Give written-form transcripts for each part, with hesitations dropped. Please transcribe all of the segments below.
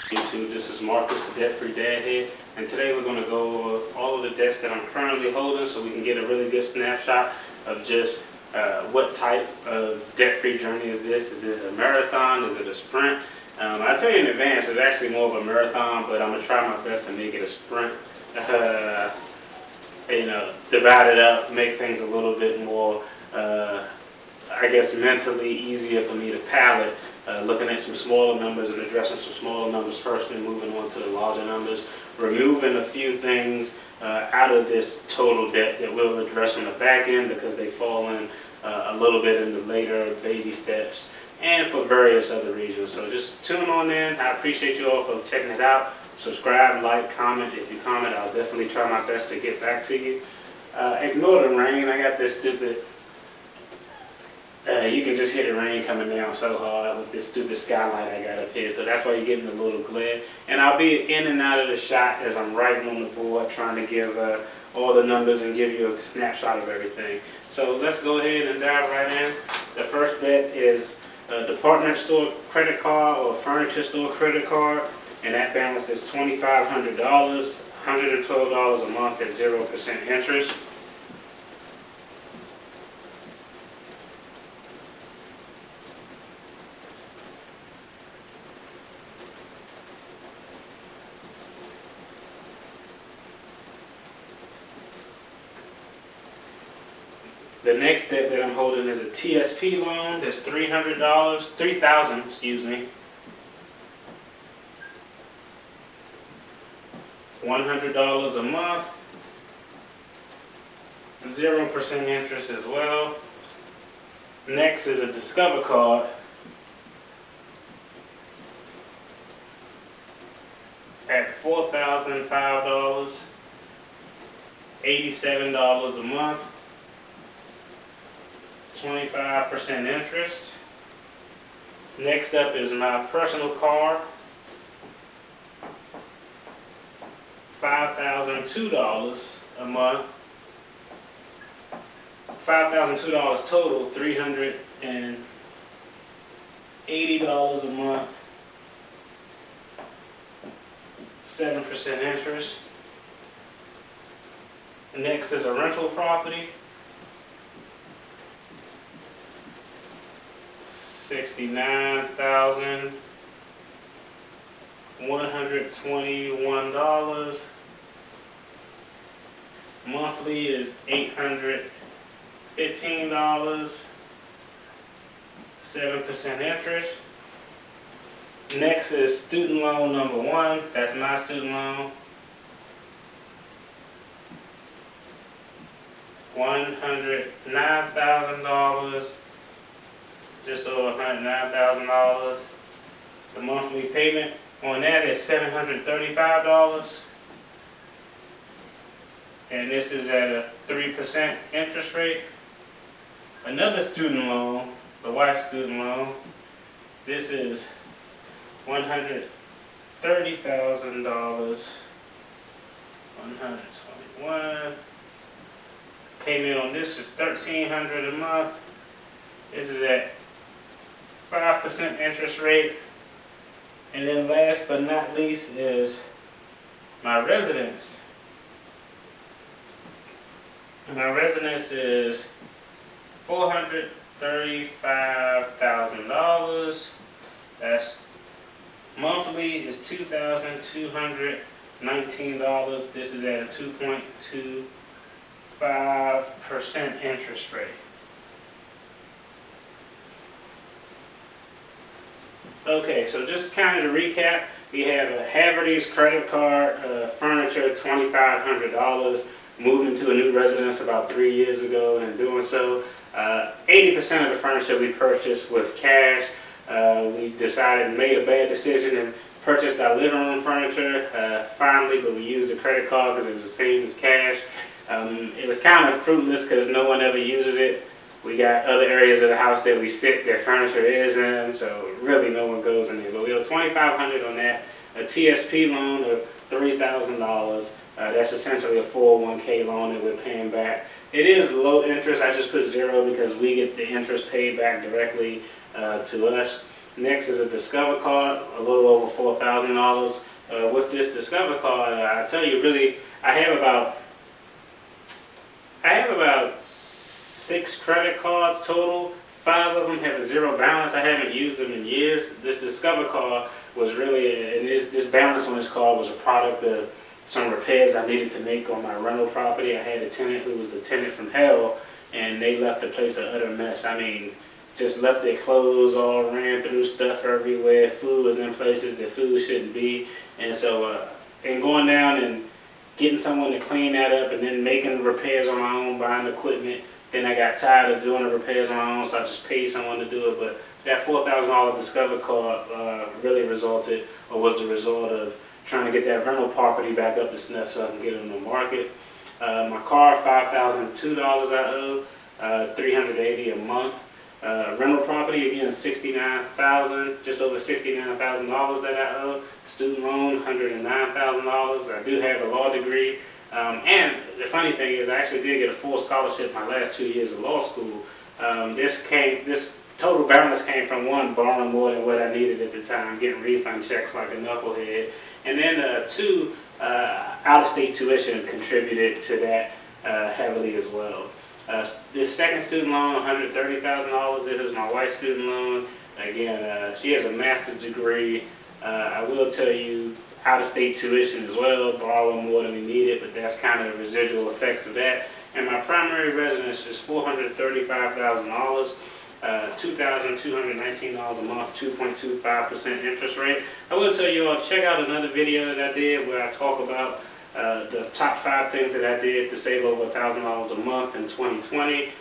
YouTube. This is Marcus, the Debt-Free Dad here, and today we're going to go over all of the debts that I'm currently holding so we can get a really good snapshot of just what type of debt-free journey is this. Is this a marathon? Is it a sprint? I'll tell you in advance, it's actually more of a marathon, but I'm going to try my best to make it a sprint. Divide it up, make things a little bit more, I guess, mentally easier for me to palate. Looking at some smaller numbers and addressing some smaller numbers first and moving on to the larger numbers. Removing a few things out of this total debt that we'll address on the back end because they fall in a little bit in the later baby steps and for various other reasons. So just tune on in. I appreciate you all for checking it out. Subscribe, like, comment. If you comment, I'll definitely try my best to get back to you. Ignore the rain. I got this stupid... you can just hear the rain coming down so hard with this stupid skylight I got up here, so that's why you're getting a little glare. And I'll be in and out of the shot as I'm writing on the board, trying to give all the numbers and give you a snapshot of everything. So let's go ahead and dive right in. The first debt is a department store credit card or furniture store credit card, and that balance is $2,500, $112 a month at 0% interest. The next debt that I'm holding is a TSP loan. That's $3,000, excuse me. $100 a month. 0% interest as well. Next is a Discover card. At $4,005. $87 a month. 25% interest. Next up is my personal card. $5,002 a month. $5,002 total, $380 a month. 7% interest. Next is a rental property. $69,121. Monthly is $815. 7% interest. Next is student loan number 1. That's my student loan. $109,000. Just over $109,000. The monthly payment on that is $735. And this is at a 3% interest rate. Another student loan, the wife's student loan, this is $130,000. 121. Payment on this is $1,300 a month. This is at 5% interest rate. And then last but not least is my residence. My residence is $435,000. That's monthly is $2,219. This is at a 2.25% interest rate. Okay, so just kind of to recap, we have a Haverty's credit card, furniture, $2,500, moved into a new residence about 3 years ago, and doing so, 80% of the furniture we purchased with cash. We decided, made a bad decision, and purchased our living room furniture finally, but we used a credit card because it was the same as cash. It was kind of fruitless because no one ever uses it. We got other areas of the house that we sit that furniture is in, so really no one goes in there. But we have $2,500 on that. A TSP loan of $3,000. That's essentially a 401k loan that we're paying back. It is low interest. I just put 0 because we get the interest paid back directly to us. Next is a Discover card, a little over $4,000. With this Discover card, I tell you, really, I have about 6 credit cards total. 5 of them have a zero balance. I haven't used them in years. This Discover card was really, and this balance on this card was a product of some repairs I needed to make on my rental property. I had a tenant who was the tenant from hell, and they left the place an utter mess. I mean, just left their clothes all ran through, stuff everywhere. Food was in places that food shouldn't be. And so, and going down and getting someone to clean that up and then making repairs on my own, buying equipment. Then I got tired of doing the repairs on my own, so I just paid someone to do it. But that $4,000 Discover card really resulted, or was the result of trying to get that rental property back up to snuff so I can get it on the market. My car, $5,002 I owe, $380 a month. Rental property, again, $69,000, just over $69,000 that I owe. Student loan, $109,000. I do have a law degree. And the funny thing is, I actually did get a full scholarship my last 2 years of law school. This total balance came from, one, borrowing more than what I needed at the time, getting refund checks like a knucklehead, and then 2, out-of-state tuition contributed to that heavily as well. This second student loan, $130,000. This is my wife's student loan. Again, she has a master's degree. I will tell you, out-of-state tuition as well, borrowing more than we needed, but that's kind of the residual effects of that. And my primary residence is $435,000, $2,219 a month, 2.25% interest rate. I will tell you all, check out another video that I did where I talk about the top 5 things that I did to save over $1,000 a month in 2020.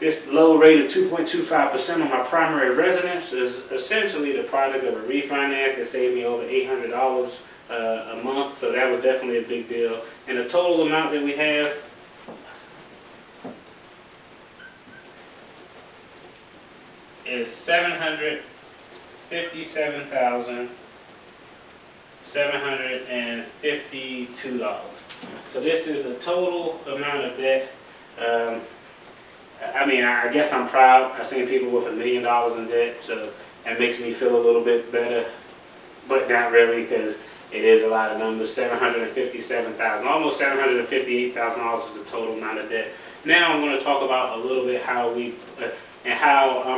This low rate of 2.25% on my primary residence is essentially the product of a refinance that saved me over $800 a month, so that was definitely a big deal. And the total amount that we have is $757,752. So this is the total amount of debt. I mean, I guess I'm proud. I've seen people with $1 million in debt, so that makes me feel a little bit better, but not really, because it is a lot of numbers. $757,000, almost $758,000 is the total amount of debt. Now I'm going to talk about a little bit how I'm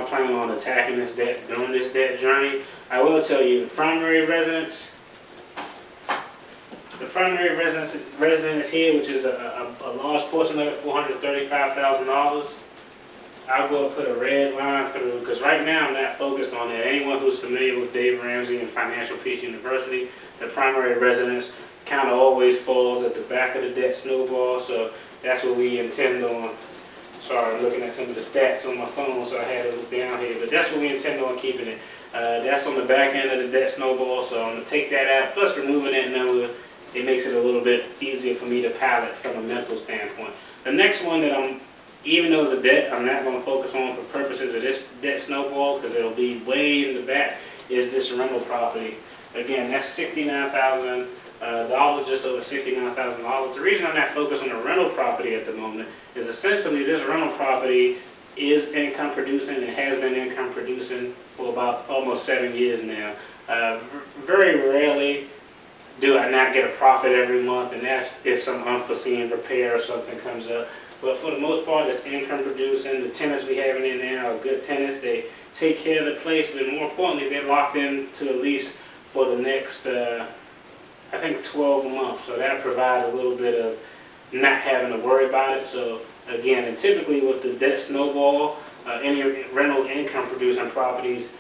planning on attacking this debt during this debt journey. I will tell you, the primary residence here, which is a large portion of it, $435,000. I'll go and put a red line through, because right now I'm not focused on that. Anyone who's familiar with Dave Ramsey and Financial Peace University, the primary residence kind of always falls at the back of the debt snowball, so that's what we intend on. Sorry, I'm looking at some of the stats on my phone, so I had to look down here, but that's what we intend on keeping it. That's on the back end of the debt snowball, so I'm going to take that out, plus removing that number. It makes it a little bit easier for me to palate from a mental standpoint. The next one that even though it's a debt, I'm not going to focus on for purposes of this debt snowball, because it'll be way in the back, is this rental property. Again, that's $69,000, just over $69,000. The reason I'm not focused on the rental property at the moment is essentially this rental property is income producing and has been income producing for about almost 7 years now. Very rarely do I not get a profit every month, and that's if some unforeseen repair or something comes up. But for the most part, it's income producing. The tenants we have in there now are good tenants. They take care of the place, but more importantly, they're locked into a lease for the next, I think, 12 months. So that provides a little bit of not having to worry about it. So again, and typically with the debt snowball, any rental income producing properties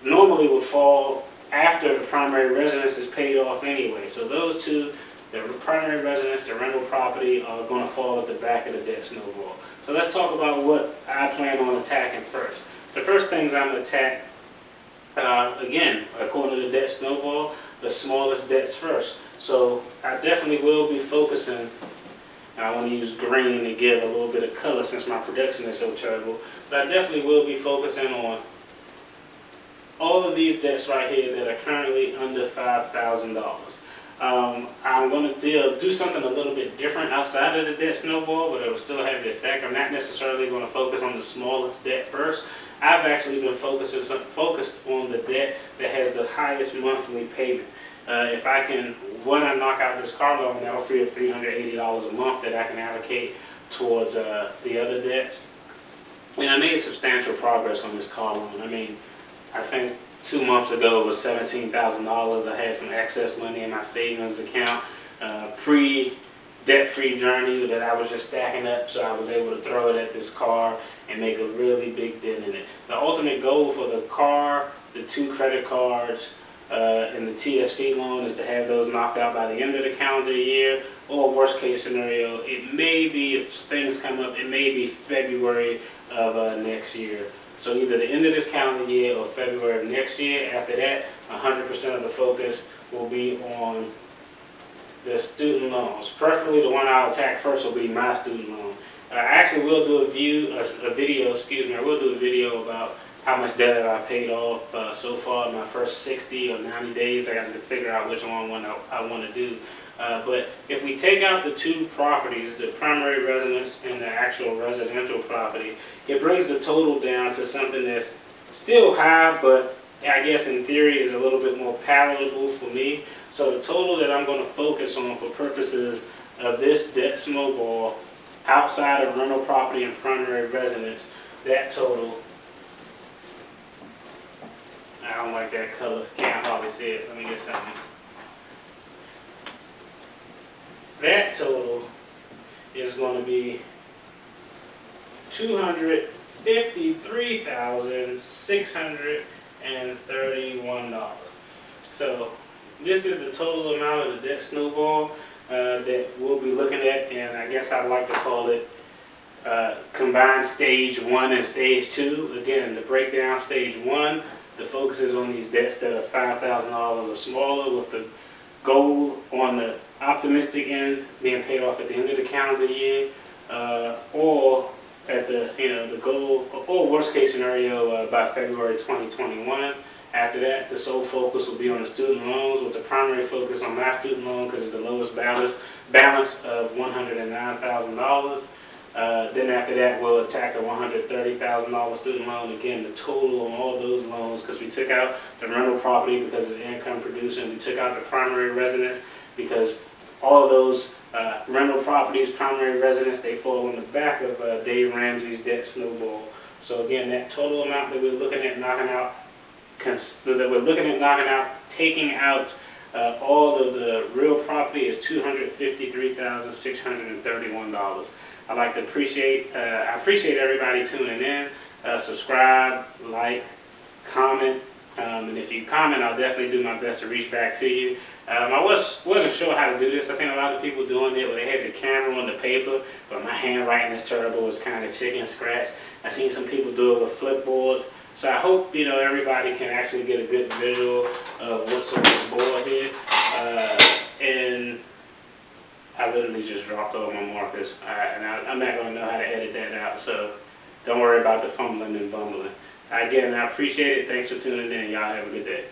normally will fall after the primary residence is paid off anyway. So those two, the primary residence, the rental property, are going to fall at the back of the debt snowball. So let's talk about what I plan on attacking first. The first things I'm going to attack, again, according to the debt snowball, the smallest debts first. So I definitely will be focusing, and I want to use green to give a little bit of color since my production is so terrible, but I definitely will be focusing on all of these debts right here that are currently under $5,000. I'm going to do something a little bit different outside of the debt snowball, but it will still have the effect. I'm not necessarily going to focus on the smallest debt first. I've actually been focused on the debt that has the highest monthly payment. If I can, when I knock out this car loan, that'll free up $380 a month that I can allocate towards the other debts. And I made substantial progress on this car loan. I mean, I think 2 months ago it was $17,000. I had some excess money in my savings account, pre-debt-free journey that I was just stacking up, so I was able to throw it at this car and make a really big dent in it. The ultimate goal for the car, the 2 credit cards, and the TSP loan is to have those knocked out by the end of the calendar year, or worst case scenario, it may be, if things come up, it may be February of next year. So either the end of this calendar year or February of next year. After that, 100% of the focus will be on the student loans. Preferably the one I'll attack first will be my student loan. I actually will do a video about how much debt have I paid off so far in my first 60 or 90 days. I got to figure out which one I want to do. But if we take out the 2 properties, the primary residence and the actual residential property, it brings the total down to something that's still high, but I guess in theory is a little bit more palatable for me. So the total that I'm going to focus on for purposes of this debt snowball, outside of rental property and primary residence, that total, I don't like that color, can't hardly see it, let me get something. That total is going to be $253,631. So this is the total amount of the debt snowball that we'll be looking at, and I guess I'd like to call it combined stage 1 and stage 2. Again, the breakdown, stage 1, the focus is on these debts that are $5,000 or smaller, with the goal on the optimistic end being paid off at the end of the calendar year, or at the goal, or worst case scenario by February 2021. After that, the sole focus will be on the student loans, with the primary focus on my student loan because it's the lowest balance of $109,000. Then after that, we'll attack a $130,000 student loan. Again, the total on all those loans, because we took out the rental property because it's income producing. We took out the primary residence because all of those rental properties, primary residence, they fall on the back of Dave Ramsey's debt snowball. So again, that total amount that we're looking at knocking out, taking out all of the real property, is $253,631. I appreciate everybody tuning in. Subscribe, like, comment, and if you comment, I'll definitely do my best to reach back to you. I wasn't sure how to do this. I've seen a lot of people doing it where they had the camera on the paper, but my handwriting is terrible. It's kind of chicken scratch. I've seen some people do it with flipboards. So I hope everybody can actually get a good visual of what's on this board here. And I literally just dropped all my markers, and I'm not going to know how to edit that out, so don't worry about the fumbling and bumbling. Again, I appreciate it. Thanks for tuning in. Y'all have a good day.